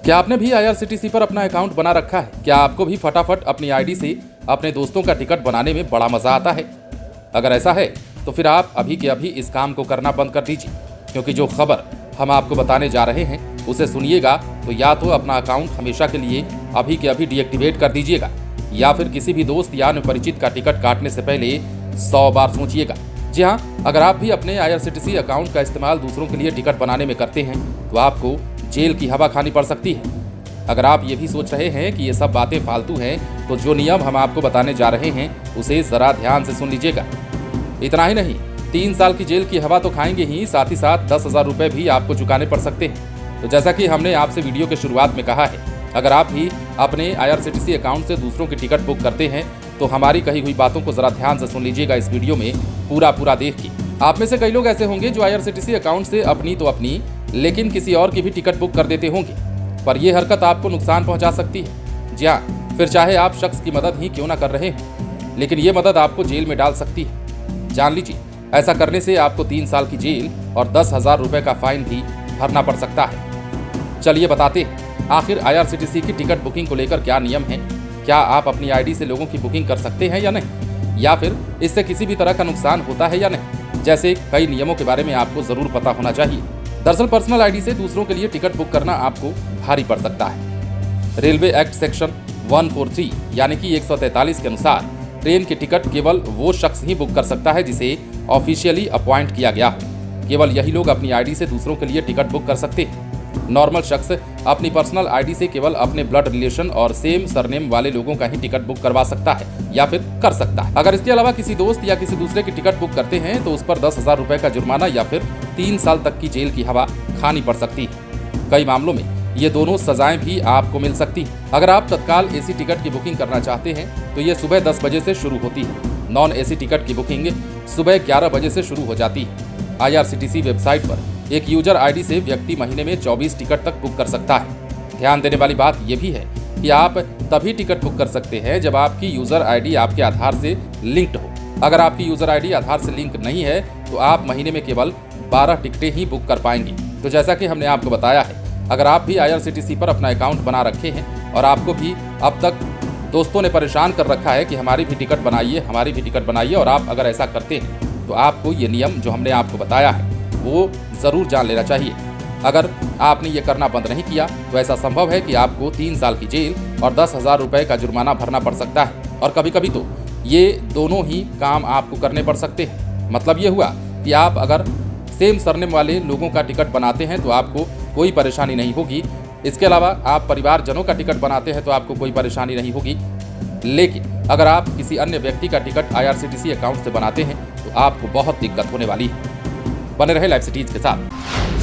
क्या आपने भी IRCTC पर अपना अकाउंट बना रखा है? क्या आपको भी फटाफट अपनी आईडी से अपने दोस्तों का टिकट बनाने में बड़ा मजा आता है? अगर ऐसा है तो फिर आप अभी के अभी इस काम को करना बंद कर दीजिए, क्योंकि जो खबर हम आपको बताने जा रहे हैं उसे सुनिएगा तो या तो अपना अकाउंट हमेशा के लिए अभी के अभी डीएक्टिवेट कर दीजिएगा, या फिर किसी भी दोस्त या अन्य परिचित का टिकट काटने से पहले 100 बार सोचिएगा। जी हाँ, अगर आप भी अपने IRCTC अकाउंट का इस्तेमाल दूसरों के लिए टिकट बनाने में करते हैं तो आपको जेल की हवा खानी पड़ सकती है। अगर आप ये भी सोच रहे हैं कि ये सब बातें फालतू हैं तो जो नियम हम आपको बताने जा रहे हैं उसे ज़रा ध्यान से सुन लीजिएगा। इतना ही नहीं, 3 साल की जेल की हवा तो खाएंगे ही, साथ ही साथ 10,000 रुपये भी आपको चुकाने पड़ सकते हैं। तो जैसा कि हमने आपसे वीडियो के शुरुआत में कहा है, अगर आप भी अपने IRCTC अकाउंट से दूसरों की टिकट बुक करते हैं तो हमारी कही हुई बातों को ज़रा ध्यान से सुन लीजिएगा इस वीडियो में पूरा देख के। आप में से कई लोग ऐसे होंगे जो IRCTC अकाउंट से अपनी तो अपनी लेकिन किसी और की भी टिकट बुक कर देते होंगे, पर यह हरकत आपको नुकसान पहुंचा सकती है। जी हाँ, फिर चाहे आप शख्स की मदद ही क्यों ना कर रहे हों, लेकिन ये मदद आपको जेल में डाल सकती है। जान लीजिए, ऐसा करने से आपको 3 साल की जेल और 10,000 रुपये का फाइन भी भरना पड़ सकता है। चलिए बताते हैं आखिर IRCTC की टिकट बुकिंग को लेकर क्या नियम है। क्या आप अपनी आईडी से लोगों की बुकिंग कर सकते हैं या नहीं, या फिर इससे किसी भी तरह का नुकसान होता है या नहीं, जैसे कई नियमों के बारे में आपको ज़रूर पता होना चाहिए। दरअसल पर्सनल आईडी से दूसरों के लिए टिकट बुक करना आपको भारी पड़ सकता है। रेलवे एक्ट सेक्शन 143 यानी कि 143 के अनुसार ट्रेन की टिकट केवल वो शख्स ही बुक कर सकता है जिसे ऑफिशियली अपॉइंट किया गया हो। केवल यही लोग अपनी आईडी से दूसरों के लिए टिकट बुक कर सकते हैं। नॉर्मल शख्स अपनी पर्सनल आईडी से केवल अपने ब्लड रिलेशन और सेम सरनेम वाले लोगों का ही टिकट बुक करवा सकता है या फिर कर सकता है। अगर इसके अलावा किसी दोस्त या किसी दूसरे की टिकट बुक करते हैं तो उस पर 10,000 रुपये का जुर्माना या फिर 3 साल तक की जेल की हवा खानी पड़ सकती है। कई मामलों में ये दोनों सजाएं भी आपको मिल सकती हैं। अगर आप तत्काल AC टिकट की बुकिंग करना चाहते हैं तो ये सुबह 10 बजे से शुरू होती है। नॉन AC टिकट की बुकिंग सुबह 11 बजे से शुरू हो जाती है। IRCTC वेबसाइट पर एक यूजर आईडी से व्यक्ति महीने में 24 टिकट तक बुक कर सकता है। ध्यान देने वाली बात यह भी है कि आप तभी टिकट बुक कर सकते हैं जब आपकी यूजर आईडी आपके आधार से लिंक्ड हो। अगर आपकी यूजर आईडी आधार से लिंक नहीं है तो आप महीने में केवल 12 टिकटें ही बुक कर पाएंगे। तो जैसा कि हमने आपको बताया है, अगर आप भी IRCTC पर अपना अकाउंट बना रखे हैं और आपको भी अब तक दोस्तों ने परेशान कर रखा है कि हमारी भी टिकट बनाइए, और आप अगर ऐसा करते हैं तो आपको ये नियम जो हमने आपको बताया है वो ज़रूर जान लेना चाहिए। अगर आपने ये करना बंद नहीं किया तो ऐसा संभव है कि आपको 3 साल की जेल और 10,000 रुपये का जुर्माना भरना पड़ सकता है, और कभी कभी तो ये दोनों ही काम आपको करने पड़ सकते हैं। मतलब ये हुआ कि आप अगर सेम सरनेम वाले लोगों का टिकट बनाते हैं तो आपको कोई परेशानी नहीं होगी। इसके अलावा आप परिवारजनों का टिकट बनाते हैं तो आपको कोई परेशानी नहीं होगी। लेकिन अगर आप किसी अन्य व्यक्ति का टिकट IRCTC अकाउंट से बनाते हैं तो आपको बहुत दिक्कत होने वाली है। बने रहे लाइव सिटीज के साथ।